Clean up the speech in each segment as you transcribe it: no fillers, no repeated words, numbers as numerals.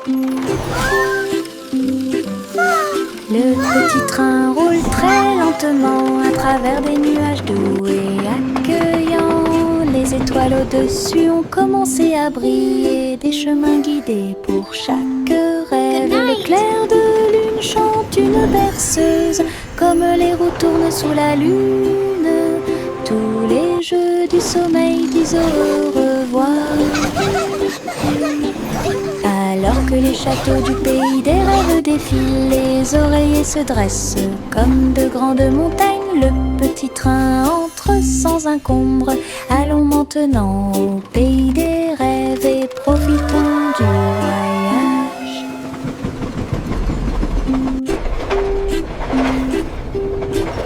Le petit train roule très lentement à travers des nuages doux et accueillants. Les étoiles au-dessus ont commencé à briller, des chemins guidés pour chaque rêve. Le clair de lune chante une berceuse, comme les roues tournent sous la lune. Tous les jeux du sommeil disent au revoir. Alors que les châteaux du pays des rêves défilent, les oreillers se dressent comme de grandes montagnes. Le petit train entre sans encombre. Allons maintenant au pays des rêves et profitons du voyage.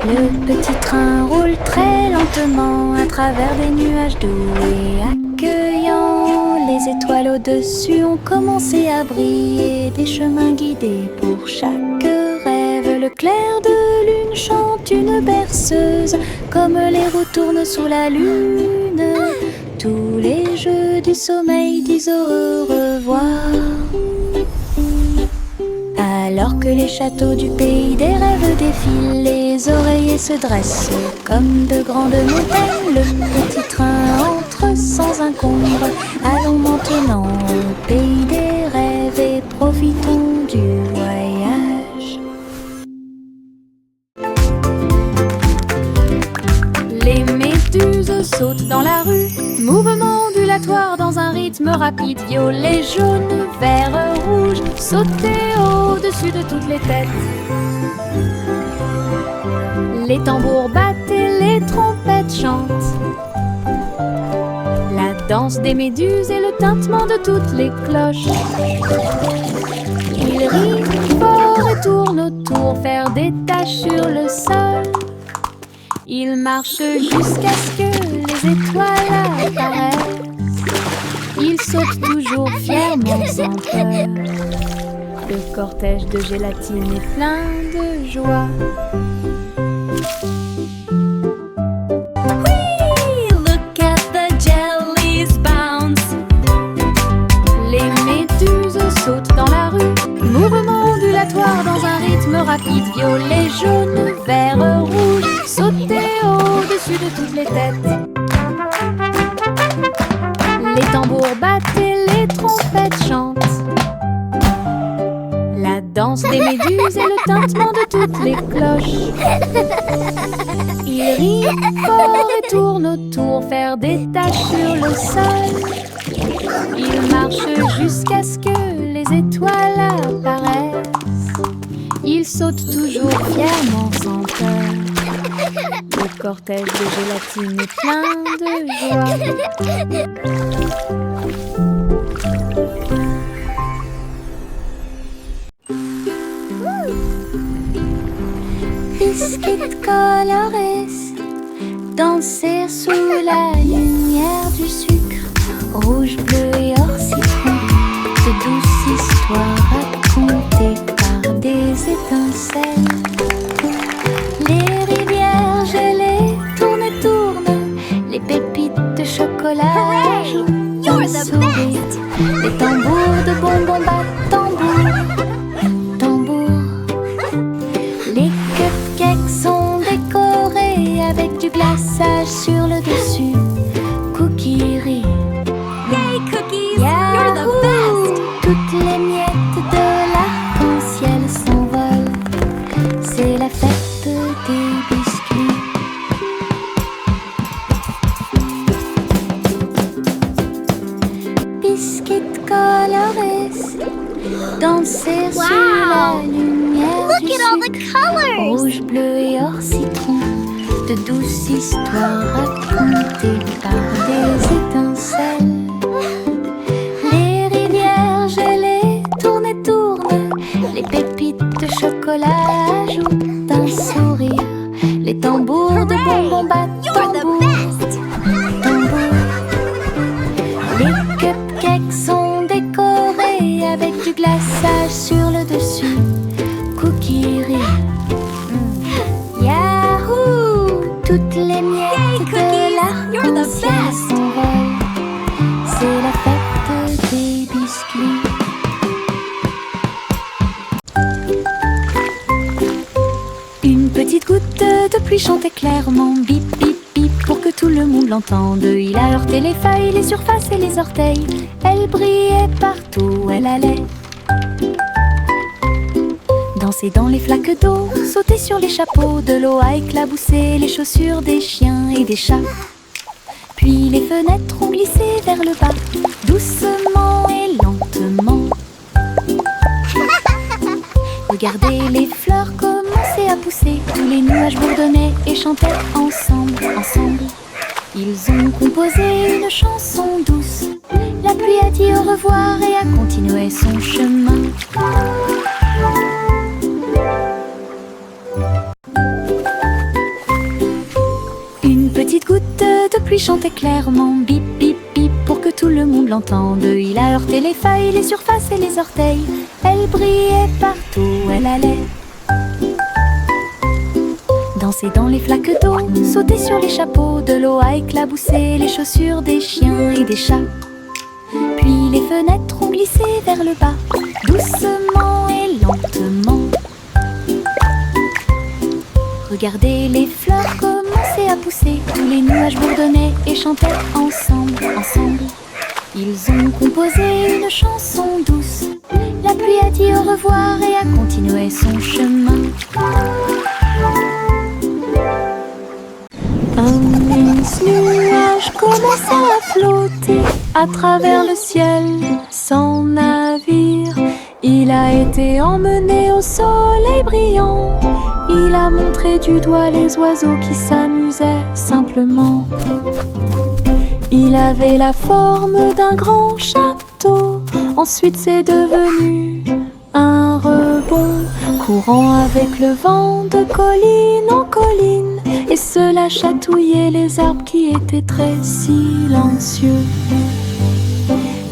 Le petit train roule très lentement à travers des nuages doux et accueillants. Les étoiles au-dessus ont commencé à briller, des chemins guidés pour chaque rêve. Le clair de lune chante une berceuse, comme les roues tournent sous la lune. Tous les jeux du sommeil disent au revoir. Alors que les châteaux du pays des rêves défilent, les oreillers se dressent comme de grandes montagnes. Le petit train entre sans encombre. Allons maintenant au pays des rêves et profitons du voyage. Les méduses sautent dans la rue, mouvement ondulatoire dans un rythme rapide. Violet, jaune, vert, rouge, sauter au-dessus de toutes les têtes. Les tambours battent et les trompettes chantent. La danse des méduses et le tintement de toutes les cloches. Ils rient fort et tournent autour, faire des taches sur le sol. Ils marchent jusqu'à ce que les étoiles apparaissent. Ils sautent toujours fièrement sans peur. Le cortège de gélatine est plein de joie. Oui, look at the jellies bounce. Les méduses sautent dans la rue, mouvement ondulatoire dans un rythme rapide. Violet, jaune, vert, rouge, sauter au-dessus de toutes les têtes. Les tambours battent et les trompettes chantent. La danse des méduses et le tintement de toutes les cloches. Ils rient fort et tournent autour, faire des taches sur le sol. Ils marchent jusqu'à ce que les étoiles apparaissent. Ils sautent toujours fièrement sans peur. Le cortège de gélatine est plein de joie. Biscuit colorés, danser sous la lumière du sucre. Rouge, bleu et or citron, de douces histoires racontées par des étincelles. Les rivières gelées tournent et tournent, les pépites de chocolat jouent d'un sourire. Les tambours de bonbons battent tambour, tambour. Les cupcakes sont décorés avec du glaçage sur le dessus. Cookies rient. Yay, cookies! Yahoo! You're the best! Toutes les miettes de l'arc-en-ciel s'envolent. C'est la fête des biscuits. Biscuits colorés, danser sous la lumière Look du at all the sucre. colors! Rouge, bleu et or citron, de douces histoires racontées par des étincelles. Les rivières gelées tournent et tournent, les pépites de chocolat jouent d'un sourire. Les tambours de bonbons battent You're the tambour, best! tambour. Les cupcakes sont décorés avec du glaçage sur le dessus. Cookies rient. Yahoo! Toutes les miettes Yay, de cookies! You're the l'arc-en-ciel best! s'envolent. C'est la fête des biscuits. le monde l'entende. Il a heurté les feuilles, les surfaces et les orteils. Elle brillait partout où elle allait. Danser dans les flaques d'eau, sauter sur les chapeaux. De l'eau a éclaboussé les chaussures des chiens et des chats. Puis les fenêtres ont glissé vers le bas, doucement et lentement. Regardez les fleurs commencer à pousser. Tous les nuages bourdonnaient et chantaient ensemble, ensemble. Ils ont composé une chanson douce. La pluie a dit au revoir et a continué son chemin. Une petite goutte de pluie chantait clairement, bip bip bip, pour que tout le monde l'entende. Il a heurté les feuilles, les surfaces et les orteils. Elle brillait partout où elle allait. Danser dans les flaques d'eau, sauter sur les chapeaux. De l'eau a éclaboussé les chaussures des chiens et des chats. Puis les fenêtres ont glissé vers le bas, doucement et lentement. Regardez les fleurs commencer à pousser. Tous les nuages bourdonnaient et chantaient ensemble, ensemble. Ils ont composé une chanson douce. La pluie a dit au revoir et a continué son chemin. Un mince nuage commença à flotter à travers le ciel sans navire. Il a été emmené au soleil brillant. Il a montré du doigt les oiseaux qui s'amusaient simplement. Il avait la forme d'un grand château. Ensuite c'est devenu un rebond, courant avec le vent de colline en colline. Et cela chatouillait les arbres qui étaient très silencieux.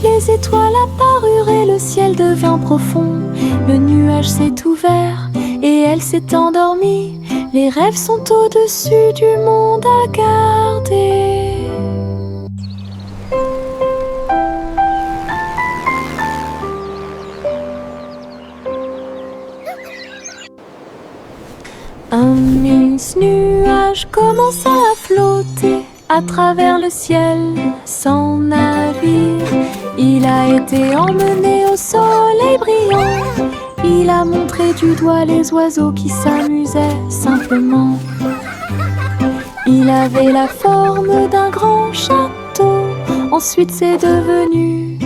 Les étoiles apparurent et le ciel devint profond. Le nuage s'est ouvert et elle s'est endormie. Les rêves sont au-dessus du monde à garder. Un mince nuage commença à flotter à travers le ciel sans navire. Il a été emmené au soleil brillant. Il a montré du doigt les oiseaux qui s'amusaient simplement. Il avait la forme d'un grand château. Ensuite c'est devenu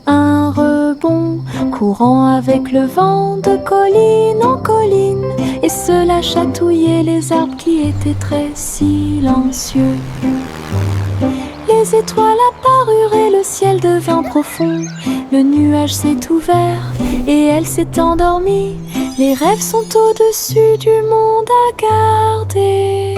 un rebond, courant avec le vent de colline en colline. Et cela chatouillait les arbres qui étaient très silencieux. Les étoiles apparurent et le ciel devint profond. Le nuage s'est ouvert et elle s'est endormie. Les rêves sont au-dessus du monde à garder.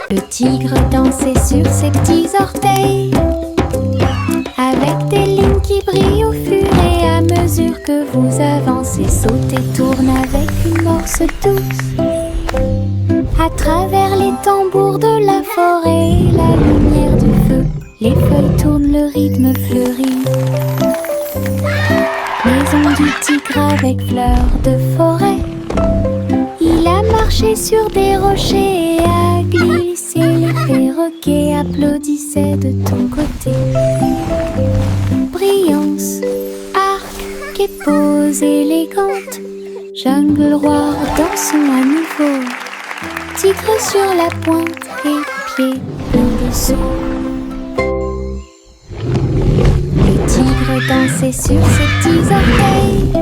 Le tigre dansait sur ses petits orteils, avec des lignes qui brillent au fur et à mesure que vous avancez. Saute et tourne avec une morse douce. À travers les tambours de la forêt et la lumière du feu, les feuilles tournent, le rythme fleurit. Maison du tigre avec fleurs de forêt. Il a marché sur des rochers et a glissé. Les perroquets applaudissaient de ton côté. Brillance, arc et pose élégante. Jungle roi, dansons à nouveau. Tigre sur la pointe et pieds pleins de saut. Le tigre dansait sur ses petits orteils,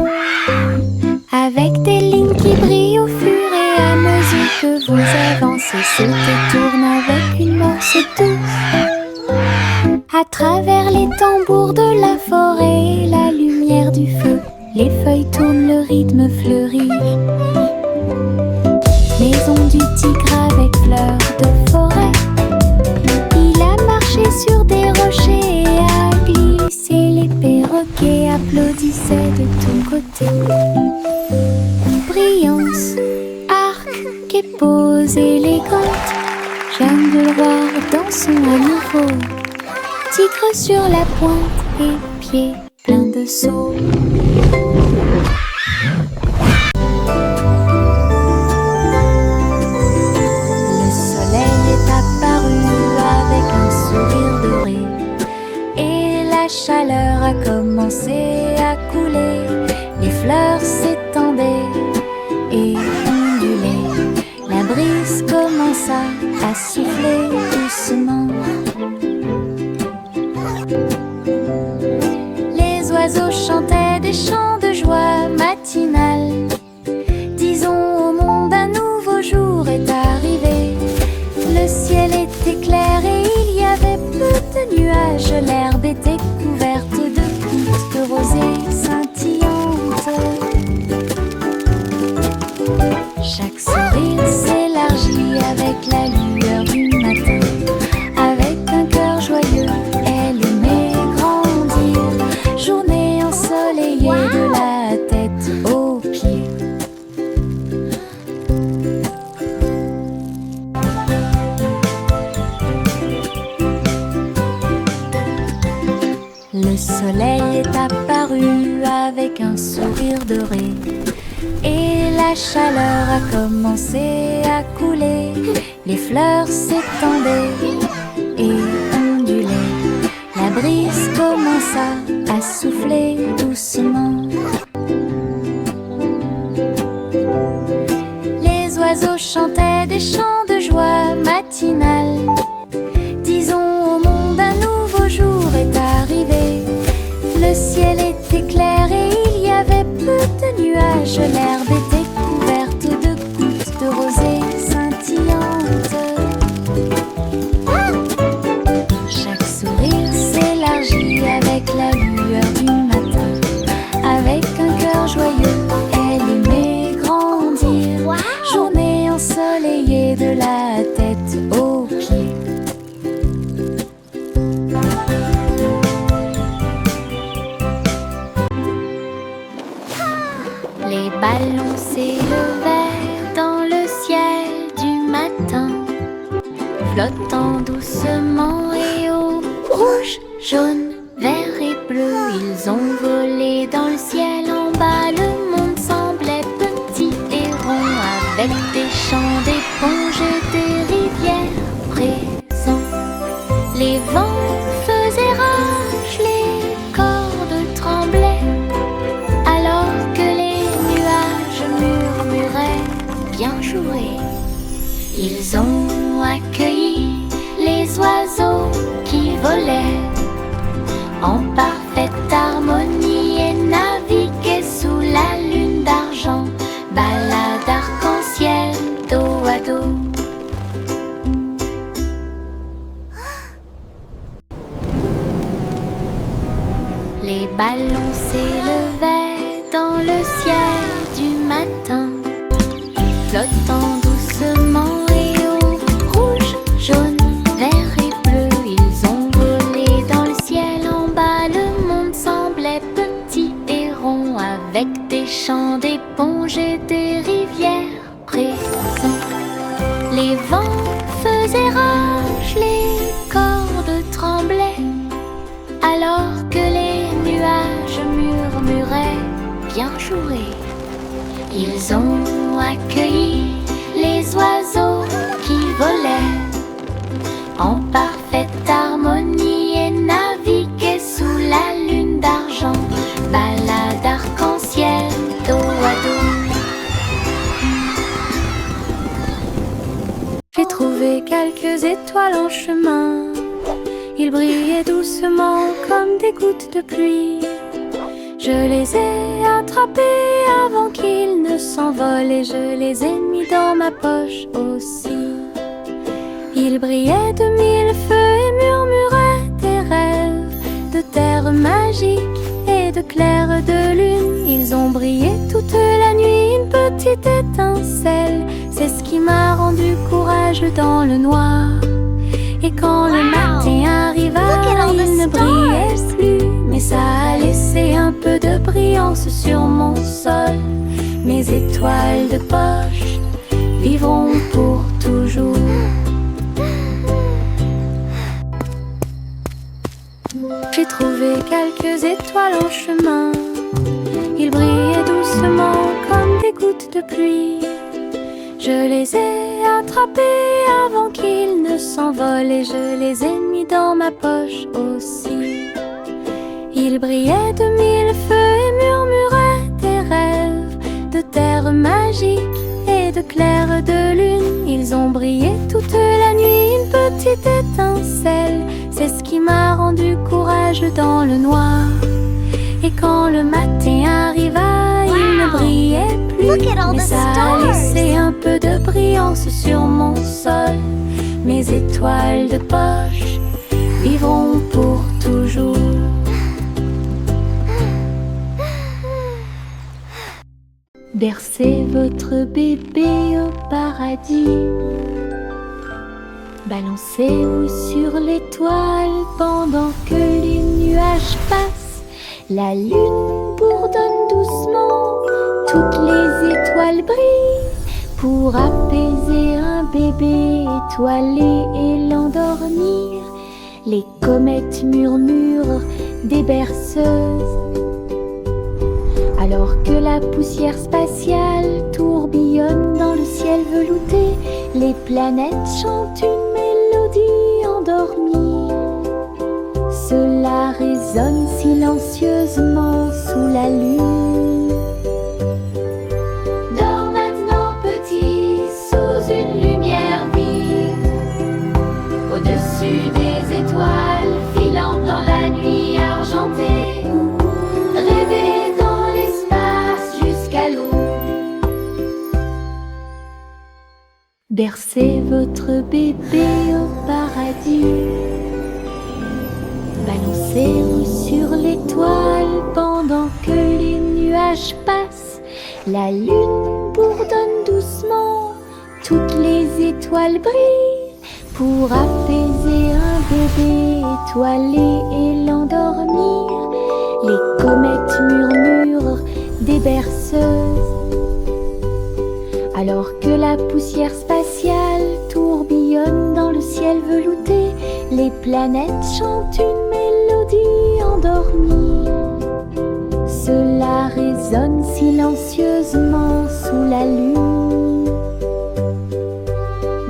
avec des lignes qui brillent au fur et à mesure que vous avancez. Saute et tourne avec une morse douce. À travers les tambours de la forêt et la lumière du feu, les feuilles tournent, le rythme fleurit. Maison du tigre avec fleurs de forêt. Il a marché sur des rochers et a glissé. Les perroquets applaudissaient de ton côté. Brillance, arc et pose élégante. Jungle roi, dansons à nouveau. Tigre sur la pointe et pieds plein de seaux. Le soleil est apparu avec un sourire doré, et la chaleur a commencé à couler. Les fleurs s'étendaient et ondulaient, la brise commença à souffler doucement. Les oiseaux chantaient des chants de joie matinale. Disons au monde un nouveau jour est arrivé. Le ciel était clair et il y avait peu de nuages. L'herbe était couverte de gouttes de rosée scintillantes. Chaque sourire s'élargit avec la lueur du matin. Avec un cœur joyeux, elle aimait grandir. Journée ensoleillée de la tête aux pieds. Le soleil est apparu avec un sourire doré, et la chaleur a commencé à couler. Les fleurs s'étendaient et ondulaient, la brise commença à souffler doucement. Les oiseaux chantaient des chants de joie matinale. Disons au monde un nouveau jour est arrivé. Le ciel était clair et il y avait peu de nuages. L'herbe était couverte de gouttes de rosée scintillantes. Chaque sourire s'élargit avec la lueur du matin. Avec un cœur joyeux, elle aimait grandir. Journée ensoleillée de la tête aux pieds. Les ballons s'élevèrent dans le ciel du matin, flottant doucement et haut. Rouge, jaune, vert et bleu, ils ont volé dans le ciel. En bas, le monde semblait petit et rond, avec des champs d'éponges et des rivières présents. Les vents faisaient rage, les cordes tremblaient, alors que les nuages murmuraient bien joué. Ils ont accueilli les oiseaux qui volaient en parfaite harmonie et naviguaient sous la lune d'argent. Balade arc-en-ciel dos à dos. Les ballons s'élevaient dans le ciel du matin, flottant doucement et haut. Rouge, jaune, vert et bleu, ils ont volé dans le ciel. En bas, le monde semblait petit et rond, avec des champs d'éponges et des rivières présents. Les vents faisaient rage, les cordes tremblaient, alors que les nuages murmuraient bien joué. Ils ont accueilli les oiseaux qui volaient en parfaite harmonie et naviguaient sous la lune d'argent. Balade arc-en-ciel dos à dos. J'ai trouvé quelques étoiles en chemin. Ils brillaient doucement comme des gouttes de pluie. Je les ai attrapés avant qu'ils ne s'envolent et je les ai mis dans ma poche aussi. Ils brillaient de mille feux et murmuraient des rêves de terre magique et de clair de lune. Ils ont brillé toute la nuit, une petite étincelle. C'est ce qui m'a rendu courageux dans le noir. Et quand le matin arriva, il ne brillait plus, mais ça a laissé un peu de brillance sur mon sol. Mes étoiles de poche vivront pour toujours. J'ai trouvé quelques étoiles en chemin. Ils brillaient doucement comme des gouttes de pluie. Je les ai attrapés avant qu'ils ne s'envolent et je les ai mis dans ma poche aussi. Ils brillaient de mille feux et murmuraient des rêves de terre magique et de clair de lune. Ils ont brillé toute la nuit, une petite étincelle. C'est ce qui m'a rendu courageux dans le noir. Et quand le matin arriva, ils ne brillaient plus. Look at all Mais the ça a stars. laissé un peu de brillance sur mon sol. Mes étoiles de poche vivront pour toujours. Bercez votre bébé au paradis. Balancez-vous sur l'étoile pendant que les nuages passent. La lune bourdonne doucement, toutes les étoiles brillent pour apaiser un bébé étoilé et l'endormir. Les comètes murmurent des berceuses. Alors que la poussière spatiale tourbillonne dans le ciel velouté, les planètes chantent une mélodie endormie. Cela résonne silencieusement sous la lune. Dors maintenant petit, sous une lumière vive, au-dessus des étoiles filant dans la nuit argentée. Rêvez dans l'espace jusqu'à l'aube. Bercez votre bébé au paradis. Balancez-vous sur l'étoile pendant que les nuages passent. La lune bourdonne doucement, toutes les étoiles brillent pour apaiser un bébé étoilé et l'endormir. Les comètes murmurent des berceuses. Alors que la poussière spatiale tourbillonne dans le ciel velouté, les planètes chantent une mélodie endormie. Cela résonne silencieusement sous la lune.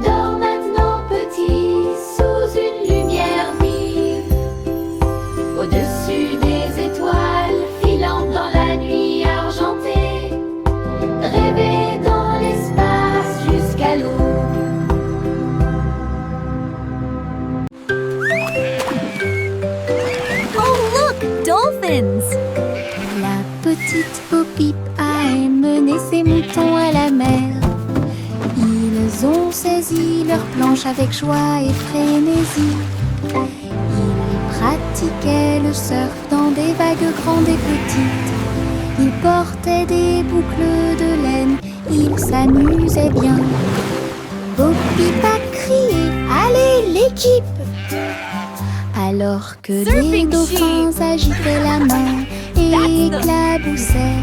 Dors maintenant petit, sous une lumière vive, au-dessus des étoiles filant dans la nuit argentée. Rêvez dans l'espace jusqu'à l'aube. Oh, look! Dolphins! La petite Bo-Peep a emmené ses moutons à la mer. Ils ont saisi leur planche avec joie et frénésie. Ils pratiquaient le surf dans des vagues grandes et petites. Ils portaient des boucles de laine, ils s'amusaient bien. Bo-Peep a crié « Allez l'équipe !» Alors que les Surfing dauphins agitaient la main et éclaboussaient,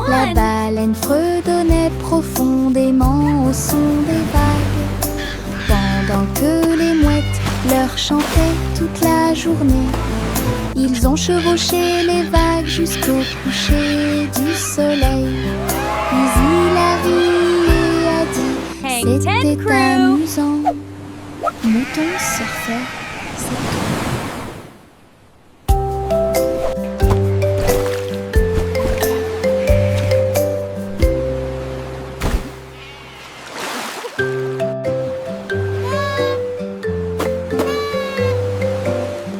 la One! baleine fredonnait profondément au son des vagues, pendant que les mouettes leur chantaient toute la journée. Ils ont chevauché les vagues jusqu'au coucher du soleil. Puis il a ri et a dit Hang ten, c'était crew! amusant. Mouton surfait, c'est tout.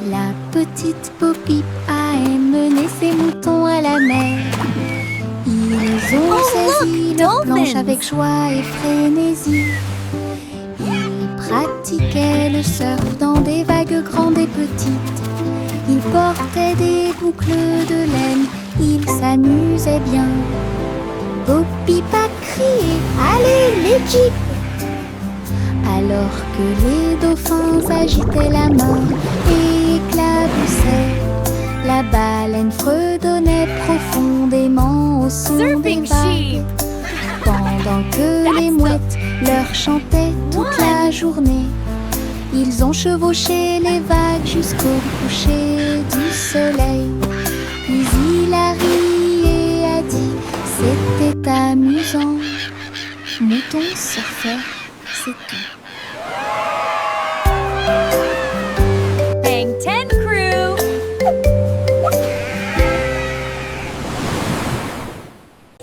La petite Bo-Peep a emmené ses moutons à la mer. Ils ont saisi look, leur planche dolphins! avec joie et frénésie. Ils pratiquaient le surf dans des vagues grandes et petites. Ils portaient des boucles de laine, ils s'amusaient bien. Bo-Peep a crié « Allez l'équipe !» Alors que les dauphins agitaient la main et éclaboussaient, la baleine fredonnait profondément au son des Surfing vagues, sheep! pendant que les mouettes leur chantaient toute la journée. Ils ont chevauché les vagues jusqu'au coucher du soleil. Puis il a ri et a dit, c'était amusant. Mouton surfeur, c'est tout. Bang 10 Crew!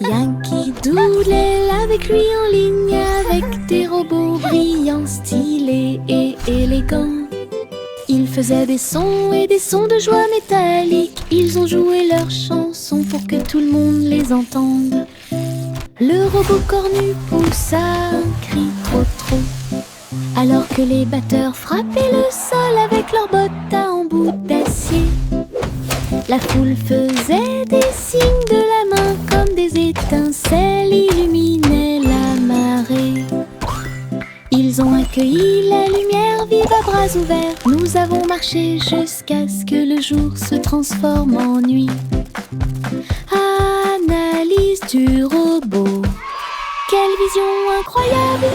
Yankee Doodle est avec lui en ligne avec des robots brillants, stylés et élégants. Ils faisaient des sons et des sons de joie métallique. Ils ont joué leurs chansons pour que tout le monde les entende. Le robot cornu poussa un cri trop, alors que les batteurs frappaient le sol avec leurs bottes à embout d'acier. La foule faisait des signes de la main comme des étincelles illuminaient la marée. Ils ont accueilli la lumière vive à bras ouverts. Nous avons marché jusqu'à ce que le jour se transforme en nuit. Analyse du robot. Quelle vision incroyable!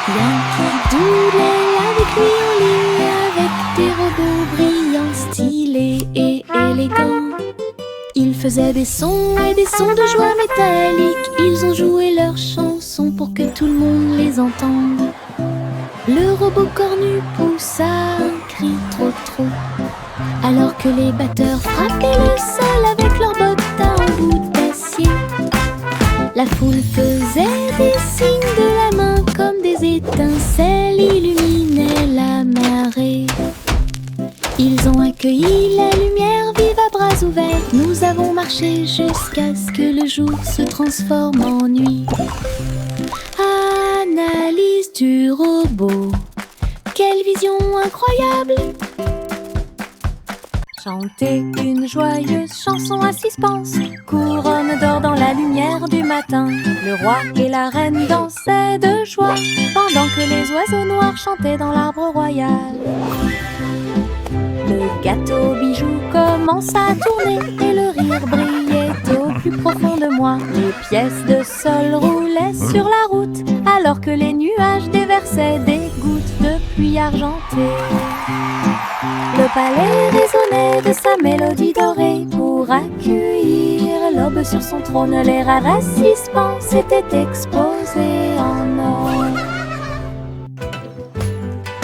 Yankee Doodle est avec lui en ligne avec des robots brillants, stylés et élégants. Ils faisaient des sons et des sons de joie métallique. Ils ont joué leurs chansons pour que tout le monde les entende. Le robot cornu poussa un cri trop, alors que les batteurs frappaient le sol avec leurs bottes à embout d'acier. La foule faisait des signes de la main comme des étincelles illuminaient la marée. Ils ont accueilli la lumière vive à bras ouverts. Nous avons marché jusqu'à ce que le jour se transforme en nuit. Analyse du robot. Quelle vision incroyable! Chantez une joyeuse chanson à suspense, couronne d'or dans la lumière du matin. Le roi et la reine dansaient de joie, pendant que les oiseaux noirs chantaient dans l'arbre royal. Le gâteau bijou commença à tourner et le rire brillait au plus profond de moi. Les pièces de sol roulaient sur la route, alors que les nuages déversaient des gouttes de pluie argentée. Le palais résonnait de sa mélodie dorée pour accueillir l'aube sur son trône. Les rares suspens s'étaient exposés en or.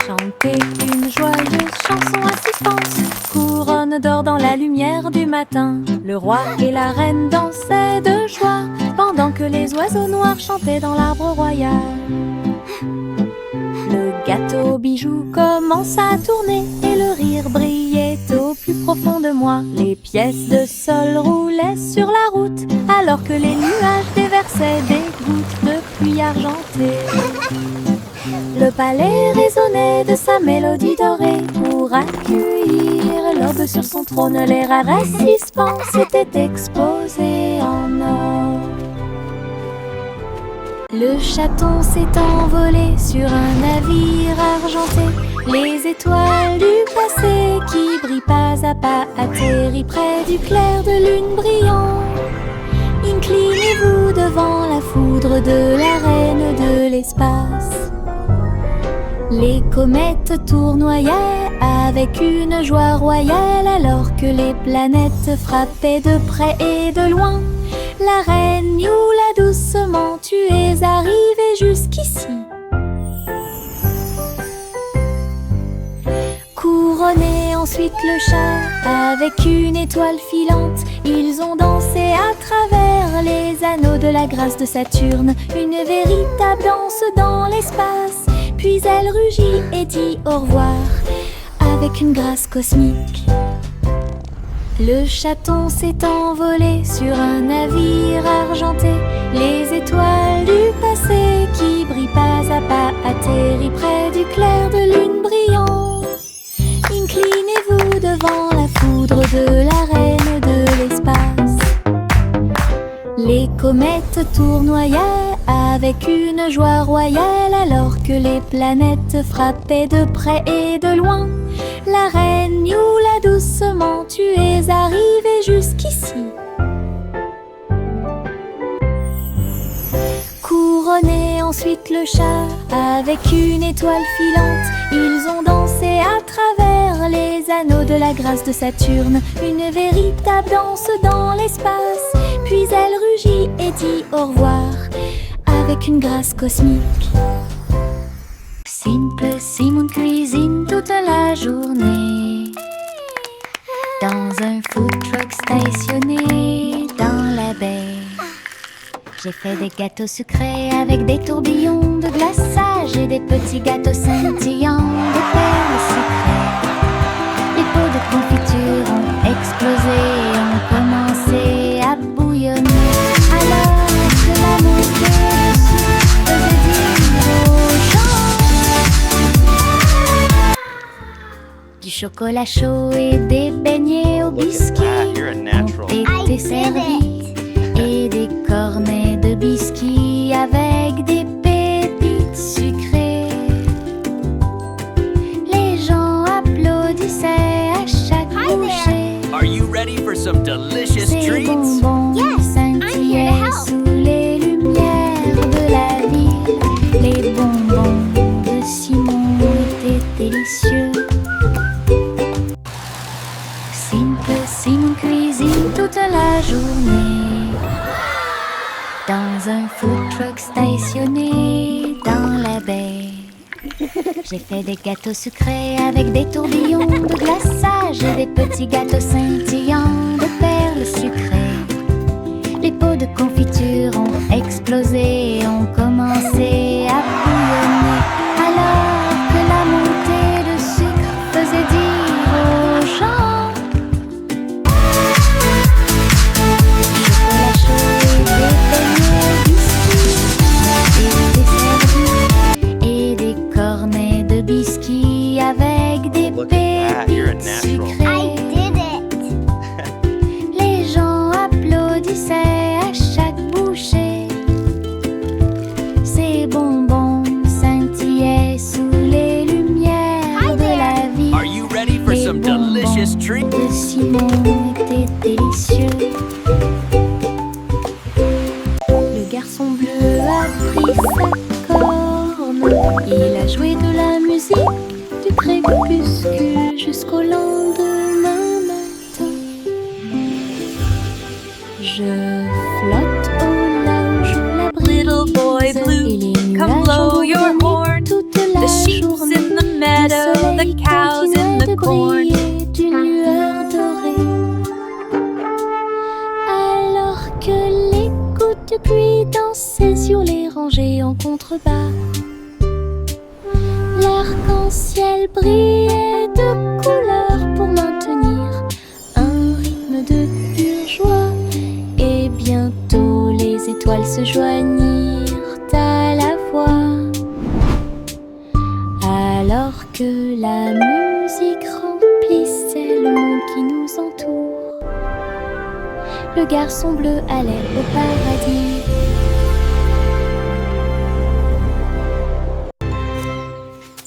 Chantez une joyeuse chanson à suspense, couronne d'or dans la lumière du matin. Le roi et la reine dansaient de joie, pendant que les oiseaux noirs chantaient dans l'arbre royal. Le gâteau bijou commença à tourner et le rire brillait au plus profond de moi. Les pièces de sol roulaient sur la route, alors que les nuages déversaient des gouttes de pluie argentée. Le palais résonnait de sa mélodie dorée pour accueillir l'aube sur son trône. Les rares suspens s'étaient exposés en or. Le chaton s'est envolé sur un navire argenté. Les étoiles du passé qui brillent pas à pas atterrissent près du clair de lune brillant. Inclinez-vous devant la foudre de la reine de l'espace. Les comètes tournoyaient avec une joie royale, alors que les planètes frappaient de près et de loin. La reine Youla doucement, tu es arrivée jusqu'ici. Couronnez ensuite le chat avec une étoile filante. Ils ont dansé à travers les anneaux de la grâce de Saturne, une véritable danse dans l'espace. Puis elle rugit et dit au revoir avec une grâce cosmique. Le chaton s'est envolé sur un navire argenté. Les étoiles du passé qui brillent pas à pas atterrissent près du clair de lune brillant. Inclinez-vous devant la foudre de la reine de l'espace. Les comètes tournoyaient avec une joie royale, alors que les planètes frappaient de près et de loin. La reine Youla doucement, tu es arrivée jusqu'ici. Couronnez ensuite le chat avec une étoile filante. Ils ont dansé à travers les anneaux de la grâce de Saturne, une véritable danse dans l'espace. Puis elle rugit et dit au revoir avec une grâce cosmique. Simple Simon cuisine toute la journée dans un food truck stationné dans la baie. J'ai fait des gâteaux sucrés avec des tourbillons de glaçage et des petits gâteaux scintillants de perles sucrées. Les pots de confiture ont explosé et ont commencé à bouillonner. Alors que la montée dessus faisait dire aux gens du chocolat chaud et des beignets au biscuit ont été servis. Et des cornets de biscuits avec des pépites sucrées. Les gens applaudissaient à chaque bouchée. Are you ready for some delicious Ces treats? bonbons scintillaient sous les lumières de la ville. Les bonbons de Simon étaient délicieux. Simon cuisine toute la journée dans un food truck stationné dans la baie. J'ai fait des gâteaux sucrés avec des tourbillons de glaçage et des petits gâteaux scintillants de perles sucrées. Les pots de confiture ont explosé et ont commencé à bouillonner. Alors que la montée de sucre faisait dire aux gens avec des pépites sucrées. Les gens applaudissaient à chaque bouchée. Ces bonbons scintillaient sous les lumières de la vie. Are you ready for some delicious treats? De Simon étaient délicieux. Le garçon bleu a pris sa corne. Il a joué de la musique du crépuscule jusqu'au lendemain matin. Je flotte au large où la brise. Little boy blue, et les come nuages blow your engourdis horn. toute la The sheep's journée. in the meadow, Le the soleil cows in continuait the de corn. briller d'une lueur dorée. Alors que les gouttes de pluie dansaient sur les rangées en contrebas, l'arc-en-ciel brillait de couleurs pour maintenir un rythme de pure joie. Et bientôt les étoiles se joignirent à la voix. Alors que la musique remplissait le monde qui nous entoure, le garçon bleu allait au paradis.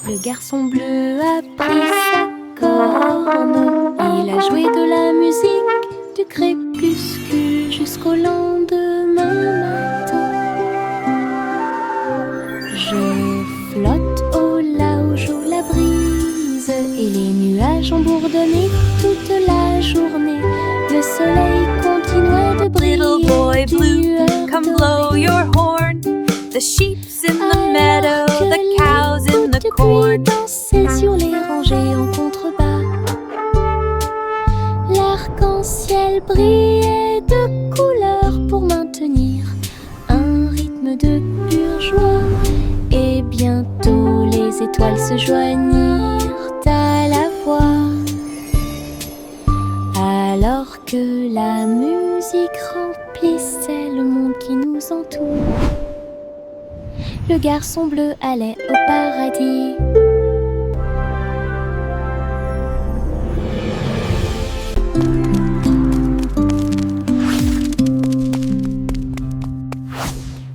Le garçon bleu a pris sa corne. Il a joué de la musique du crépuscule jusqu'au lendemain matin. Je flotte au large où la brise et les nuages ont bourdonné toute la journée. Le soleil continuait de briller. Little boy d'une blue, lueur come blow dorée. your horn. The sheep's in the Alors meadow, que the les cows in gouttes the de corn. pluie dansaient sur les rangées en contrebas, l'arc-en-ciel brillait de couleurs pour maintenir un rythme de pure joie. Et bientôt les étoiles se joignirent à la voix. Alors que la musique remplissait le monde qui nous entoure, le garçon bleu allait au paradis.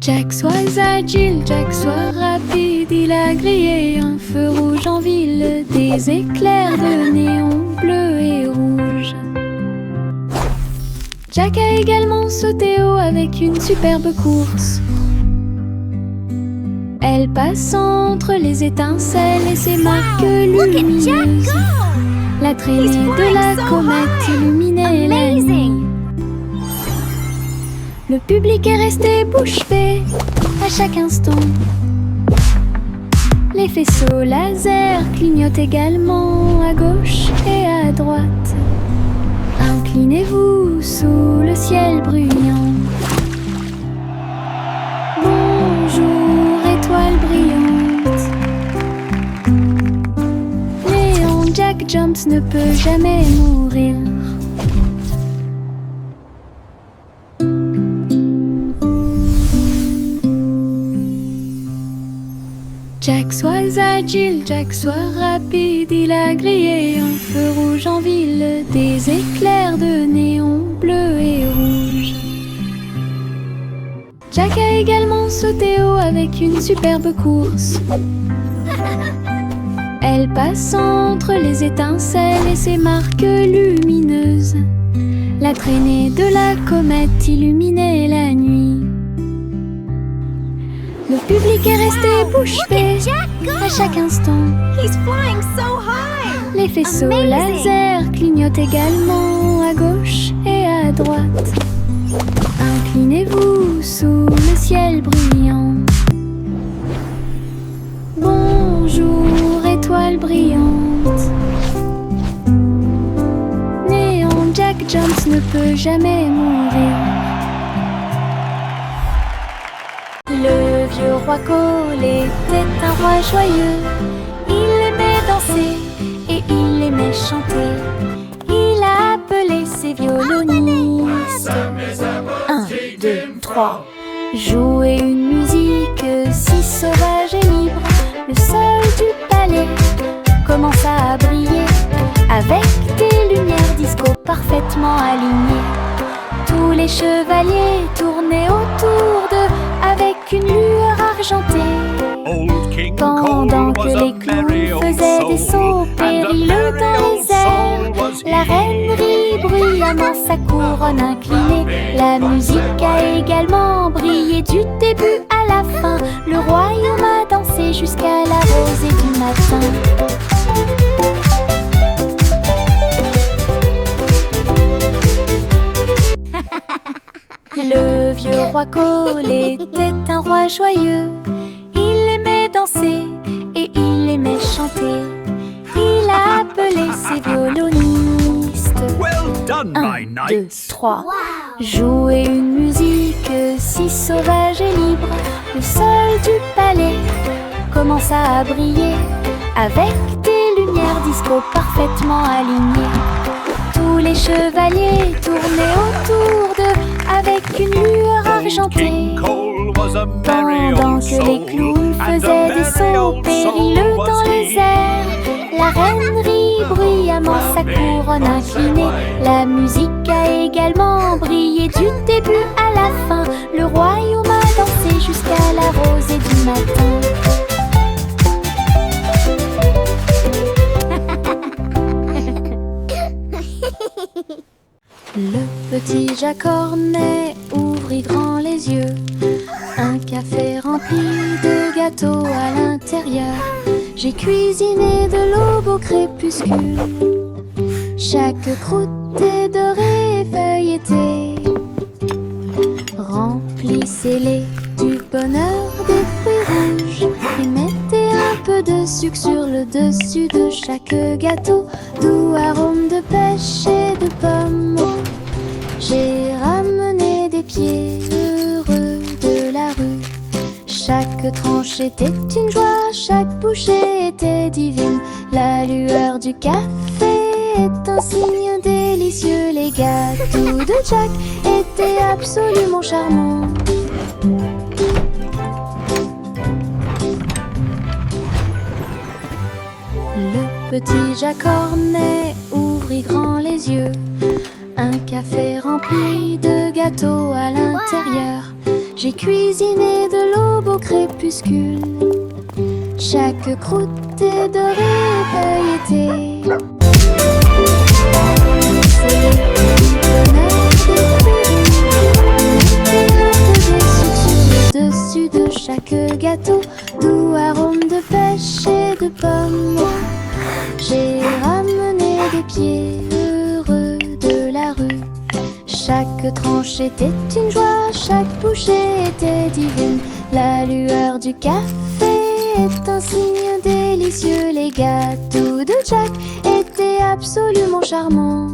Jack soit agile, Jack soit rapide, il a grillé un feu rouge en ville, des éclairs de néon bleu et rouge. Jack a également sauté haut avec une superbe course. Elle passe entre les étincelles et ses marques lumineuses. La traînée de la comète illuminait la nuit. Le public est resté bouche bée à chaque instant. Les faisceaux laser clignotent également à gauche et à droite. Inclinez-vous sous le ciel bruyant. Bonjour, étoile brillante. Léon Jack Jones ne peut jamais mourir. Jack, sois agile, Jack, sois rapide. Il a grillé un feu rouge en ville, des éclairs de néon bleu et rouge. Jack a également sauté haut avec une superbe course. Elle passe entre les étincelles et ses marques lumineuses. La traînée de la comète illuminait la nuit. Le public est resté bouche bée à chaque instant. He's flying so high. Les faisceaux laser clignotent également à gauche et à droite. Inclinez-vous sous le ciel bruyant. Bonjour, étoile brillante. Néon Jack Jones ne peut jamais mourir. Le vieux roi Cole était un roi joyeux. Il aimait danser et il aimait chanter. Il a appelé ses violonistes. 1, 2, 3. Jouer une musique si sauvage et libre. Le sol du palais commença à briller avec des lumières disco parfaitement alignées. Tous les chevaliers tournaient autour d'eux avec une lueur argentée. Pendant que les clowns faisaient des sauts périlleux dans les airs, la reine rit bruyamment sa couronne inclinée. La musique a également brillé du début à la fin. Le royaume a dansé jusqu'à la rosée du matin. Le vieux roi Cole était un roi joyeux. Il aimait danser et il aimait chanter. Il a appelé ses violonistes. Well done, 1, 2, 3. Jouer une musique si sauvage et libre. Le sol du palais commença à briller avec des lumières disco parfaitement alignées. Tous les chevaliers tournaient autour d'eux avec une lueur argentée. Pendant que les clowns faisaient des sauts périlleux dans les airs, la reine rit bruyamment sa couronne inclinée. La musique a également brillé du début à la fin. Le royaume a dansé jusqu'à la rosée du matin. Le petit Jack Hornet ouvrit grand les yeux. Un café rempli de gâteaux à l'intérieur. J'ai cuisiné de l'aube au crépuscule. Chaque croûte est dorée et feuilletée. Remplissez-les du bonheur de fruits rouges et mettez un peu de sucre sur le dessus de chaque gâteau. Doux arôme de pêche et de pommes. J'ai ramené des pieds heureux de la rue. Chaque tranche était une joie, chaque bouchée était divine. La lueur du café est un signe délicieux. Les gâteaux de Jack étaient absolument charmants. Le petit Jack Hornet ouvrit grand les yeux. Un café rempli de gâteaux à l'intérieur. J'ai cuisiné de l'aube au crépuscule. Chaque croûte est dorée et feuilletée. C'est le bonheur de fruits rouges. Mettez un peu de sucre sur le dessus de chaque gâteau, doux arôme de pêche et de pommes. J'ai ramené des pieds heureux de la rue. Chaque tranche était une joie, chaque bouchée était divine. La lueur du café est un signe délicieux. Les gâteaux de Jack étaient absolument charmants.